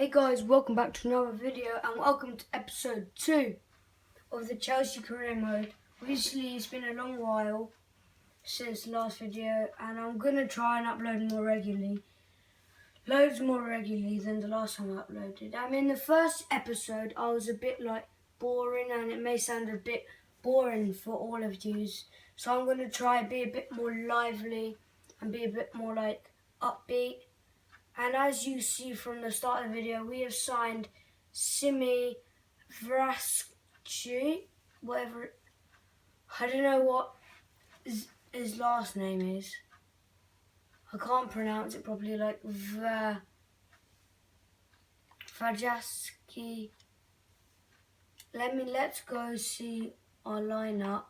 Hey guys, welcome back to another video and welcome to episode 2 of the Chelsea career mode. Obviously it's been a long while since the last video and I'm going to try and upload more regularly. Loads more regularly than the last time I uploaded. I mean, the first episode I was a bit boring, and it may sound a bit boring for all of you. So I'm going to try and be a bit more lively and be a bit more upbeat. And as you see from the start of the video, we have signed Simi Vrascu, whatever. I don't know what his last name is. I can't pronounce it properly, Vajaski. Let's go see our lineup.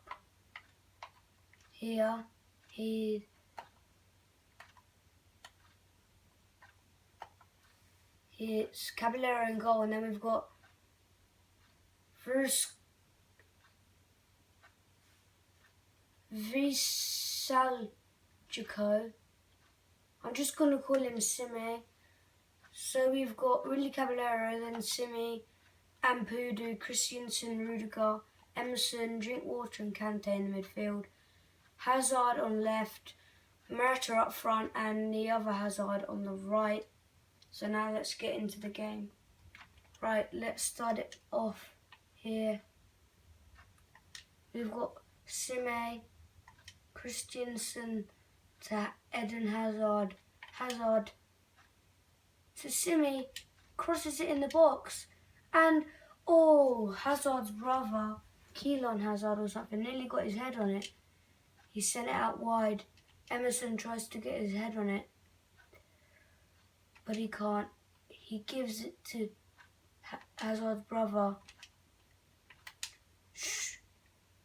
Here, it's Caballero in goal, and then we've got Vrsaljko. I'm just going to call him Simi. So we've got Willy Caballero, then Simi, Ampudu, Christensen, Rudiger, Emerson, Drinkwater and Kante in the midfield. Hazard on left, Morata up front and the other Hazard on the right. So now let's get into the game. Right, let's start it off here. We've got Simi, Christensen to Eden Hazard. Hazard to Simi, crosses it in the box. And, Hazard's brother, Keelan Hazard or something, nearly got his head on it. He sent it out wide. Emerson tries to get his head on it, but he can't. He gives it to Hazard's brother.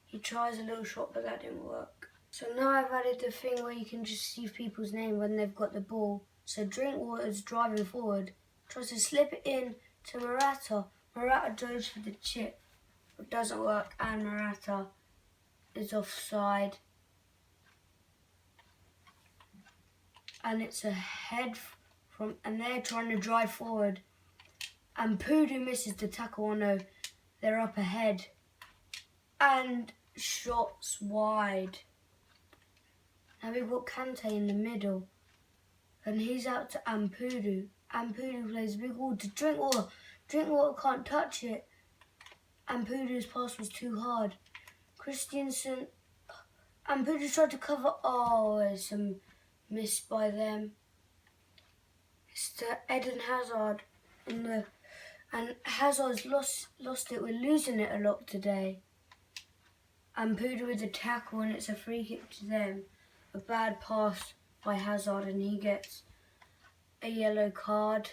He tries a little shot, but that didn't work. So now I've added the thing where you can just see people's name when they've got the ball. So Drinkwater's driving forward, tries to slip it in to Morata. Morata goes for the chip. It doesn't work, and Morata is offside. And it's a head and they're trying to drive forward. And Pudu misses the tackle. Oh no, they're up ahead. And shots wide. Now we've got Kante in the middle. And he's out to Ampudu. Ampudu plays a big ball to Drinkwater. Drinkwater can't touch it. Ampudu's pass was too hard. Christensen. Ampudu tried to cover. There's some miss by them. It's to Eden Hazard and Hazard's lost it. We're losing it a lot today. Ampudu with the tackle, and it's a free kick to them. A bad pass by Hazard and he gets a yellow card.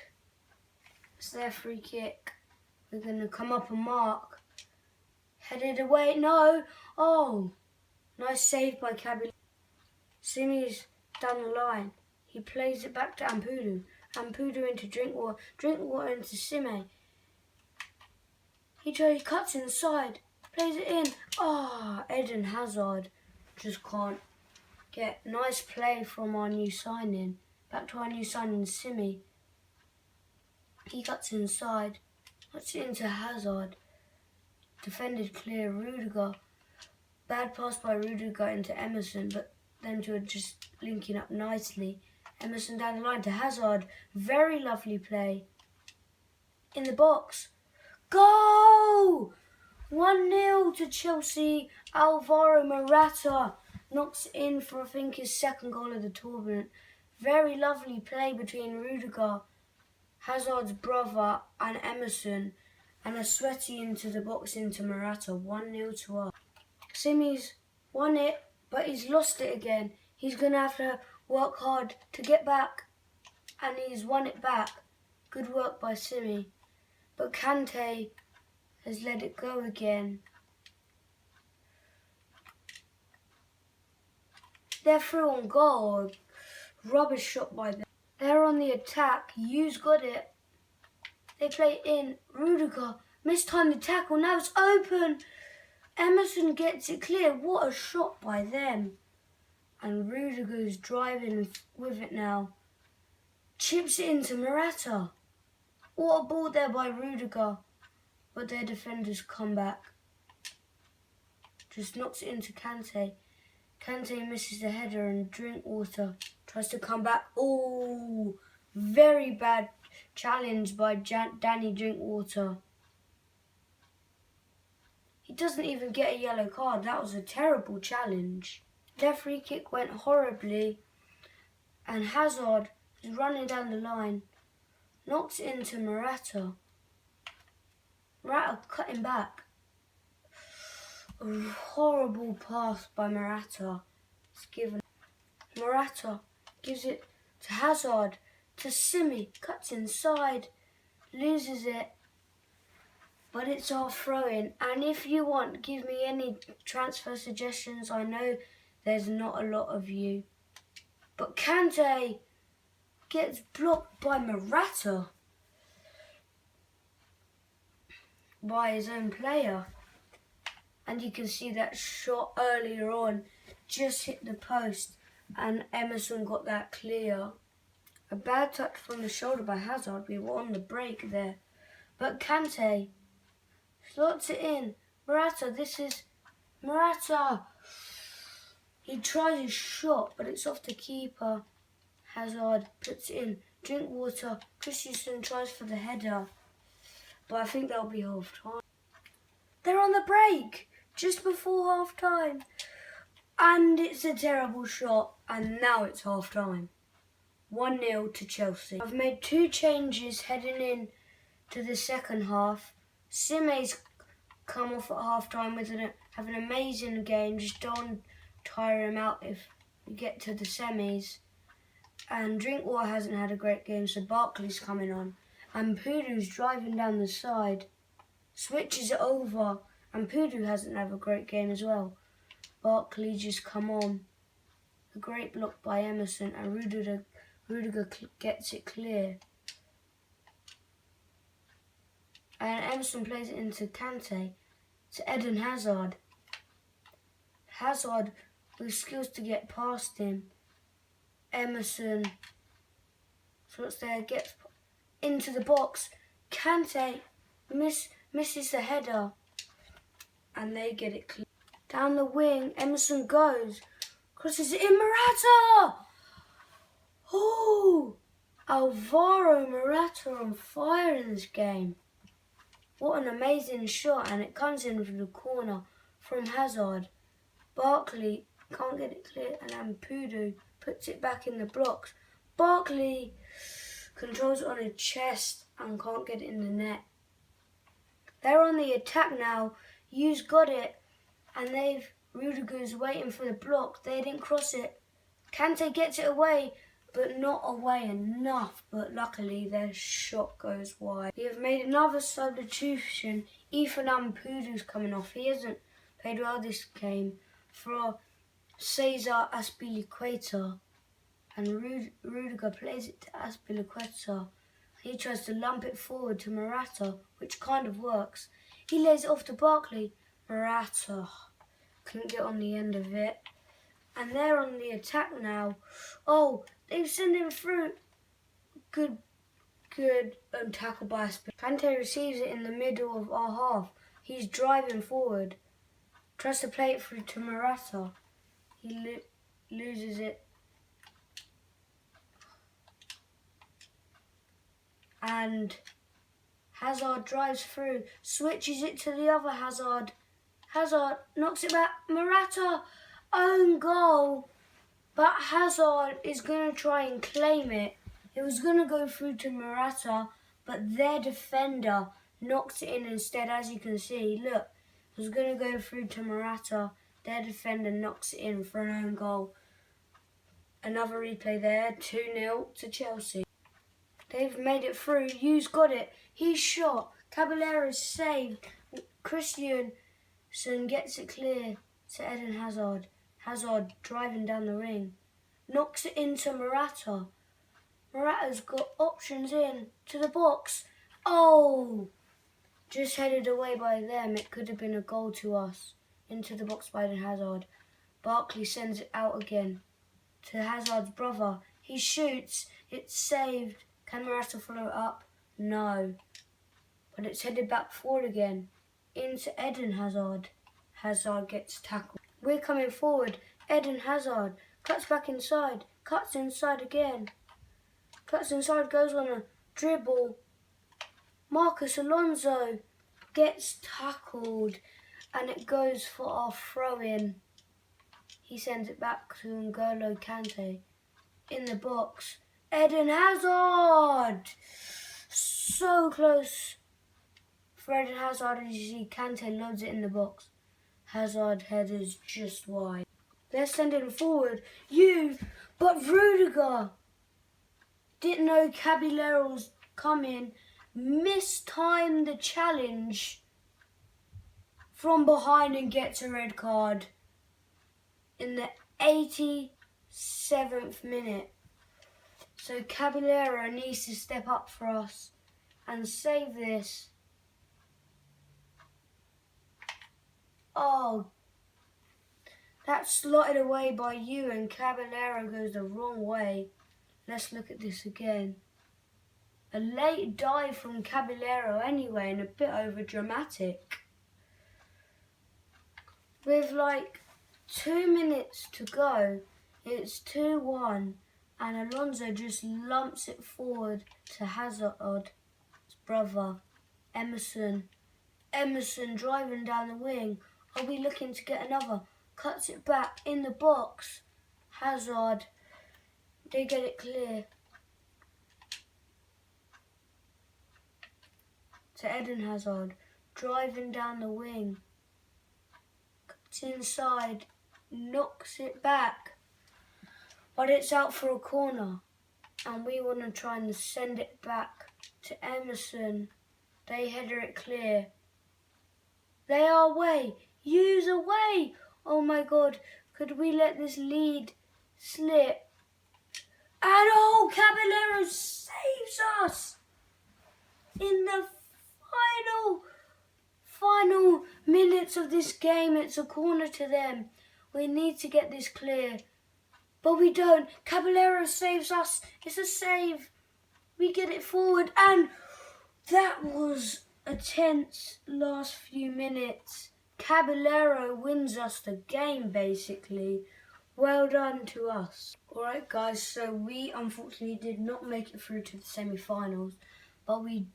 It's their free kick. We're going to come up and mark. Headed away. No. Nice save by Caballero. Simi's down the line. He plays it back to Ampudu. Ampudu into Drinkwater. Drinkwater into Simi. He cuts inside. Plays it in. Eden Hazard just can't get. Nice play from our new signing. Back to our new signing, Simi. He cuts inside. Cuts it into Hazard. Defended clear, Rudiger. Bad pass by Rudiger into Emerson, but them two are just linking up nicely. Emerson down the line to Hazard. Very lovely play. In the box. Goal! 1-0 to Chelsea. Alvaro Morata knocks in for, I think, his second goal of the tournament. Very lovely play between Rudiger, Hazard's brother and Emerson. And a sweaty into the box into Morata. 1-0 to us. Simi's won it, but he's lost it again. He's going to have to work hard to get back. And he's won it back. Good work by Simi. But Kante has let it go again. They're through on goal. Rubbish shot by them. They're on the attack. You've got it. They play it in. Rudiger mistimed the tackle. Now it's open. Emerson gets it clear. What a shot by them. And Rudiger's driving with it now. Chips it into Morata. What a ball there by Rudiger. But their defenders come back. Just knocks it into Kante. Kante misses the header and Drinkwater tries to come back. Oh, very bad challenge by Danny Drinkwater. He doesn't even get a yellow card. That was a terrible challenge. Their free kick went horribly and Hazard is running down the line. Knocks it into Morata. Morata cutting back. A horrible pass by Morata. It's given. Morata gives it to Hazard. To Simi. Cuts inside. Loses it. But it's our throw-in. And if you want, give me any transfer suggestions. I know there's not a lot of you. But Kante gets blocked by Morata. By his own player. And you can see that shot earlier on just hit the post and Emerson got that clear. A bad touch from the shoulder by Hazard. We were on the break there. But Kante slots it in. Morata, this is Morata. He tries his shot, but it's off the keeper. Hazard puts it in. Drinkwater. Christensen tries for the header. But I think that'll be half time. They're on the break just before half time. And it's a terrible shot. And now it's half time. 1-0 to Chelsea. I've made 2 changes heading in to the second half. Sime's come off at half time with have an amazing game. Just don't tire him out if we get to the semis. And Drinkwater hasn't had a great game, so Barkley's coming on. And Pudu's driving down the side. Switches it over. And Pudu hasn't had a great game as well. Barkley just come on. A great block by Emerson. And Rudiger gets it clear. And Emerson plays it into Kante. To Eden Hazard. Hazard with skills to get past him. Emerson. So it's there. Gets into the box. Kante misses the header. And they get it clear. Down the wing, Emerson goes. Crosses it in. Morata! Oh! Alvaro Morata on fire in this game. What an amazing shot. And it comes in from the corner from Hazard. Barkley can't get it clear. And then Pudu puts it back in the blocks. Barkley controls it on his chest and can't get it in the net. They're on the attack now. Hughes got it. And Rudiger's waiting for the block. They didn't cross it. Kante gets it away, but not away enough. But luckily their shot goes wide. We have made another substitution. Ethan Ampudu's coming off. He hasn't played well this game. For Cesar Azpilicueta. And Rudiger plays it to Azpilicueta. He tries to lump it forward to Morata, which kind of works. He lays it off to Barkley. Morata couldn't get on the end of it. And they're on the attack now. Oh, they've sent him through. Good tackle by Azpilicueta. Kante receives it in the middle of our half. He's driving forward. Tries to play it through to Morata. He loses it. And Hazard drives through, switches it to the other Hazard. Hazard knocks it back. Morata, own goal. But Hazard is going to try and claim it. It was going to go through to Morata, but their defender knocks it in instead, as you can see. Look, it was going to go through to Morata. Their defender knocks it in for an own goal. Another replay there, 2-0 to Chelsea. They've made it through. Hughes got it. He's shot. Caballero's saved. Christensen gets it clear to Eden Hazard. Hazard driving down the ring. Knocks it into Morata. Morata's got options in to the box. Oh! Just headed away by them. It could have been a goal to us. Into the box by Eden Hazard. Barkley sends it out again to Hazard's brother. He shoots. It's saved. Can Morata follow it up? No. But it's headed back forward again. Into Eden Hazard. Hazard gets tackled. We're coming forward. Eden Hazard cuts back inside. Cuts inside again. Cuts inside, goes on a dribble. Marcos Alonso gets tackled and it goes for our throw-in. He sends it back to N'Golo Kante. In the box. Eden Hazard! So close for Eden Hazard, as you see Kante loads it in the box. Hazard headers just wide. They're sending forward. But Rudiger didn't know Caballero was coming. Mistimed the challenge from behind and gets a red card in the 87th minute. So Caballero needs to step up for us and save this. Oh, that's slotted away by you and Caballero goes the wrong way. Let's look at this again. A late dive from Caballero anyway and a bit over dramatic. With like 2 minutes to go, it's 2-1 and Alonso just lumps it forward to Hazard's brother, Emerson. Emerson driving down the wing. Are we looking to get another? Cuts it back in the box. Hazard. They get it clear. To Eden Hazard. Driving down the wing. Cuts inside. Knocks it back. But it's out for a corner. And we want to try and send it back to Emerson. They header it clear. They are away. Use away. Oh my God. Could we let this lead slip? And oh, Caballero saves us in the final minutes of this game. It's a corner to them. We need to get this clear. But we don't. Caballero saves us. It's a save. We get it forward. And that was a tense last few minutes. Caballero wins us the game, basically. Well done to us. Alright guys, so we unfortunately did not make it through to the semi-finals. But we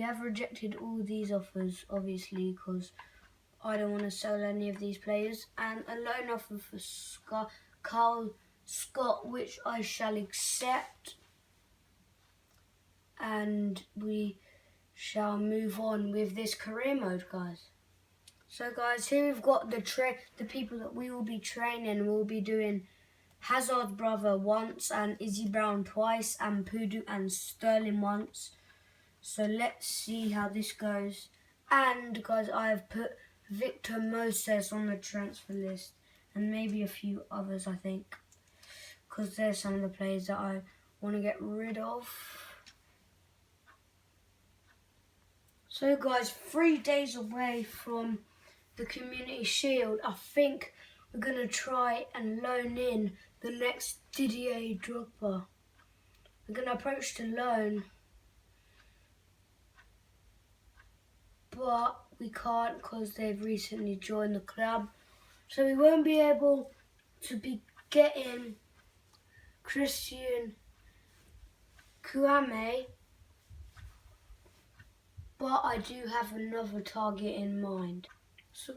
have rejected all these offers, obviously, because I don't want to sell any of these players. And a loan offer for Carl Scott, which I shall accept. And we shall move on with this career mode, guys. So guys, here we've got the people that we will be training. We'll be doing Hazard's brother once and Izzy Brown twice and Pudu and Sterling once. So let's see how this goes. And guys, I have put Victor Moses on the transfer list and maybe a few others, I think, because there's some of the players that I want to get rid of. So guys, 3 days away from the Community Shield. I think we're going to try and loan in the next Didier Drogba. We're going to approach the loan, but we can't because they've recently joined the club. So we won't be able to be getting Christian Kouame. But I do have another target in mind.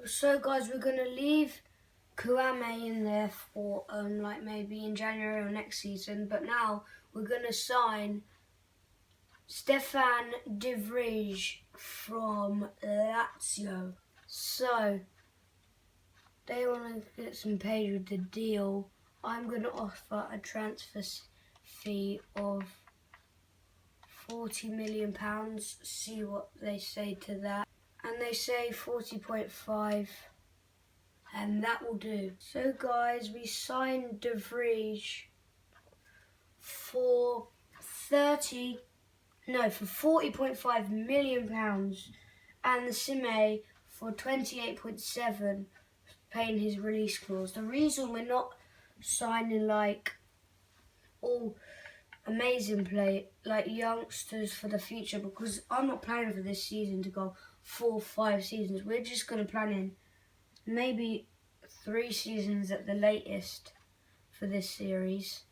So guys, we're going to leave Kouame in there for like maybe in January or next season. But now we're going to sign Stefan de Vrij from Lazio. So they want to get some paid with the deal. I'm going to offer a transfer fee of £40 million, see what they say to that. And they say 40.5, and that will do. So guys, we signed De Vrij for £40.5 million, and the Sime for 28.7, paying his release clause. The reason we're not signing like all amazing play, like youngsters for the future, because I'm not planning for this season to go 4 or 5 seasons. We're just going to plan in maybe 3 seasons at the latest for this series.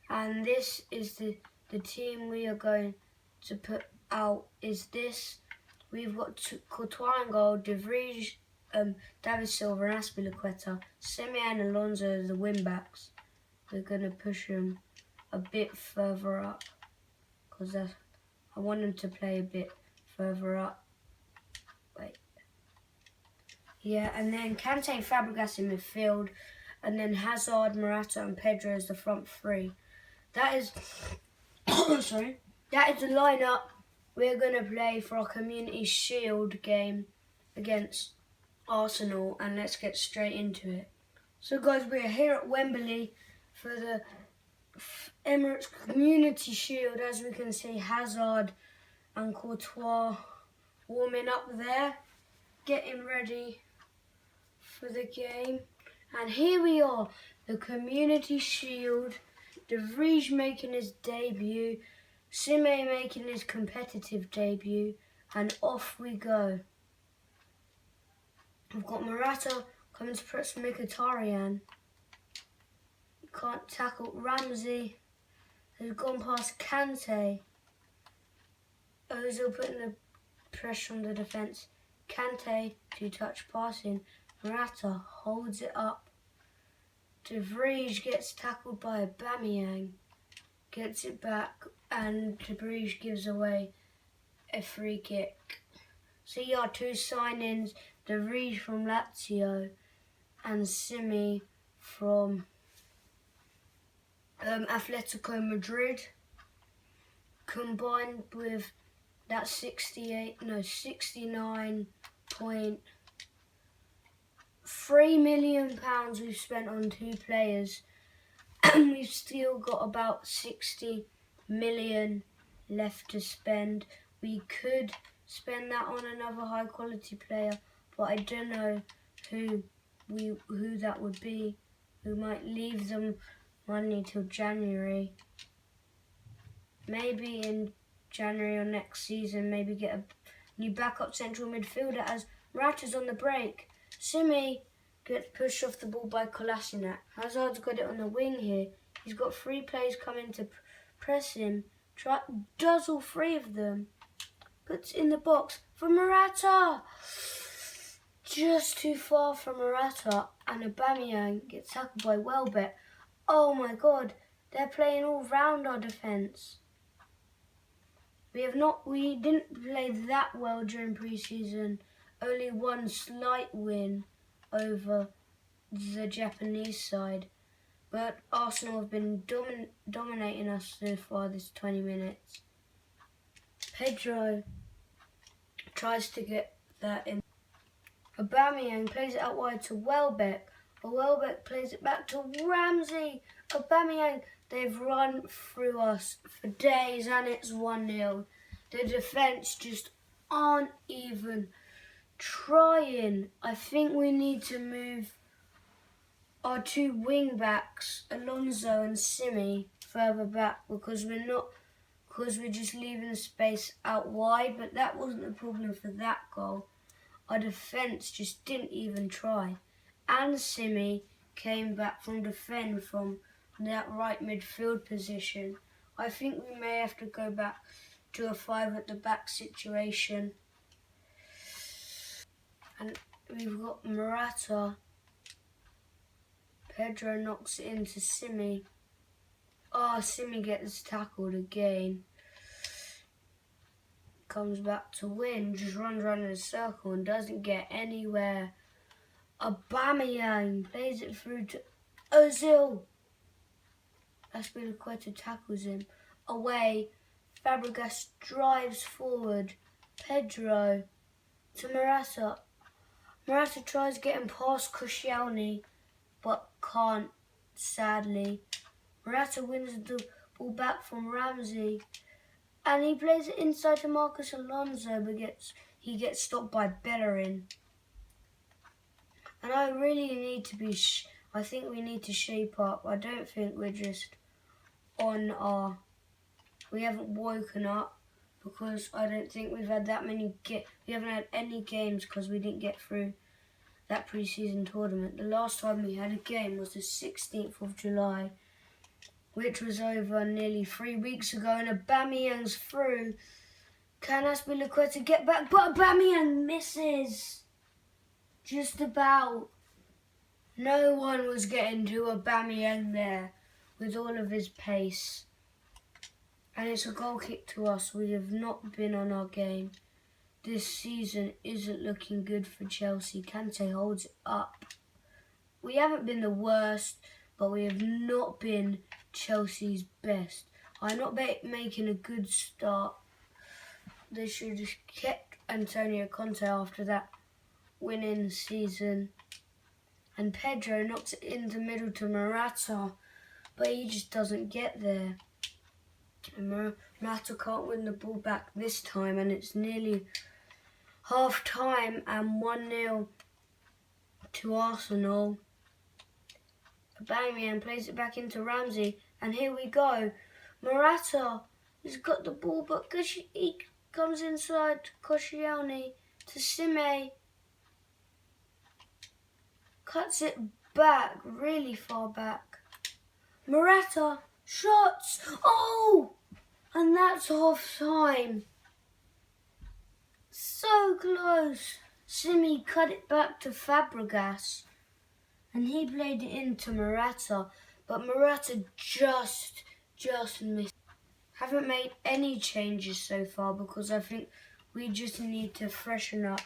And this is the team we are going to put out is this. We've got Courtois in goal, De Vrij, David Silva and Azpilicueta, Simeone and Alonso are the wing-backs. We're going to push them a bit further up because I want them to play a bit further up. Wait. Yeah, and then Kante, Fabregas in midfield, and then Hazard, Morata and Pedro as the front three. That is, sorry, that is the lineup we're going to play for our Community Shield game against Arsenal, and let's get straight into it. So guys, we're here at Wembley for the Emirates Community Shield. As we can see, Hazard and Courtois warming up there, getting ready for the game. And here we are, the Community Shield. De Vrij making his debut, Simeone making his competitive debut, and off we go. We've got Morata coming to press Mkhitaryan. Can't tackle Ramsey. Has gone past Kante. Ozil putting the pressure on the defence. Kante, 2-touch passing. Morata holds it up. De Vrij gets tackled by Aubameyang. Gets it back and De Vrij gives away a free kick. So you are 2 signings. De Vrij from Lazio and Simi from Atletico Madrid, combined with that 69.3 million pounds we've spent on 2 players, and we've still got about 60 million left to spend. We could spend that on another high quality player, but I don't know who that would be. We might leave them money till January. Maybe in January or next season, maybe get a new backup central midfielder as Morata's on the break. Simi gets pushed off the ball by Kolasinac. Hazard's got it on the wing here. He's got 3 players coming to press him. Does all 3 of them. Puts in the box for Morata. Just too far for Morata, and Aubameyang gets tackled by Welbeck. Oh my god, they're playing all round our defence. We didn't play that well during pre-season. Only 1 slight win over the Japanese side. But Arsenal have been dominating us so far this 20 minutes. Pedro tries to get that in. Aubameyang plays it out wide to Welbeck. Welbeck plays it back to Ramsey. Aubameyang, they've run through us for days and it's 1-0. The defence just aren't even trying. I think we need to move our 2 wing backs, Alonso and Simi, further back because we're just leaving the space out wide, but that wasn't the problem for that goal. Our defence just didn't even try. And Simi came back from defend from that right midfield position. I think we may have to go back to a 5 at the back situation. And we've got Morata. Pedro knocks it into Simi. Oh, Simi gets tackled again. Comes back to win, just runs around in a circle and doesn't get anywhere. Aubameyang plays it through to Ozil. Azpilicueta tackles him away. Fabregas drives forward. Pedro to Morata. Morata tries getting past Koscielny, but can't, sadly. Morata wins the ball back from Ramsey. And he plays it inside to Marcos Alonso, but he gets stopped by Bellerin. And I really need to I think we need to shape up. I don't think we're just on our we haven't woken up because I don't think we've had that many we haven't had any games because we didn't get through that pre-season tournament. The last time we had a game was the 16th of July, which was over nearly 3 weeks ago, and Aubameyang's through. Can Azpilicueta get back? But Aubameyang misses. Just about. No one was getting to Aubameyang there with all of his pace. And it's a goal kick to us. We have not been on our game. This season isn't looking good for Chelsea. Kante holds it up. We haven't been the worst, but we have not been Chelsea's best. I'm not making a good start. They should have kept Antonio Conte after that winning season. And Pedro knocks it in the middle to Morata, but he just doesn't get there. And Morata can't win the ball back this time, and it's nearly half time and 1-0 to Arsenal. Aubameyang plays it back into Ramsey, and here we go. Morata has got the ball, but he comes inside Koscielny to Sime. Cuts it back, really far back. Morata, shots! Oh! And that's half time. So close. Simi cut it back to Fabregas. And he played it into Morata. But Morata just missed. Haven't made any changes so far because I think we just need to freshen up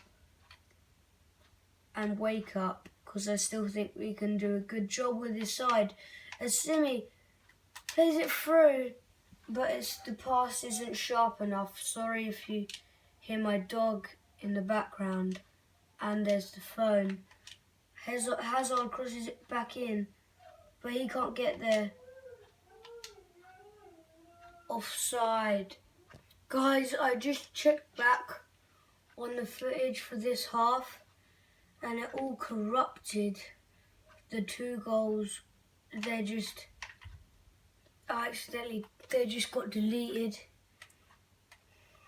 and wake up, because I still think we can do a good job with this side. As Simi plays it through, but the pass isn't sharp enough. Sorry if you hear my dog in the background. And there's the phone. Hazard crosses it back in, but he can't get there. Offside. Guys, I just checked back on the footage for this half, and it all corrupted. The 2 goals, they just got deleted.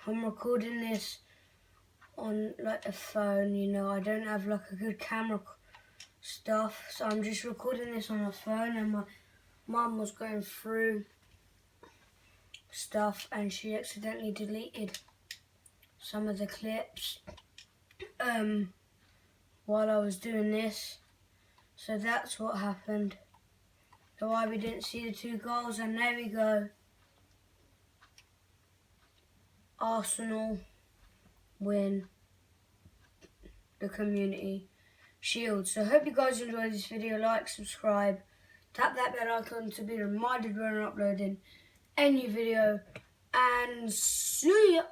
I'm recording this on like a phone, you know, I don't have like a good camera stuff, so I'm just recording this on a phone, and my mum was going through stuff and she accidentally deleted some of the clips while I was doing this, so that's what happened. So why we didn't see the 2 goals, and there we go. Arsenal win the Community Shield. So I hope you guys enjoyed this video. Like, subscribe, tap that bell icon to be reminded when I'm uploading a new video, and see ya.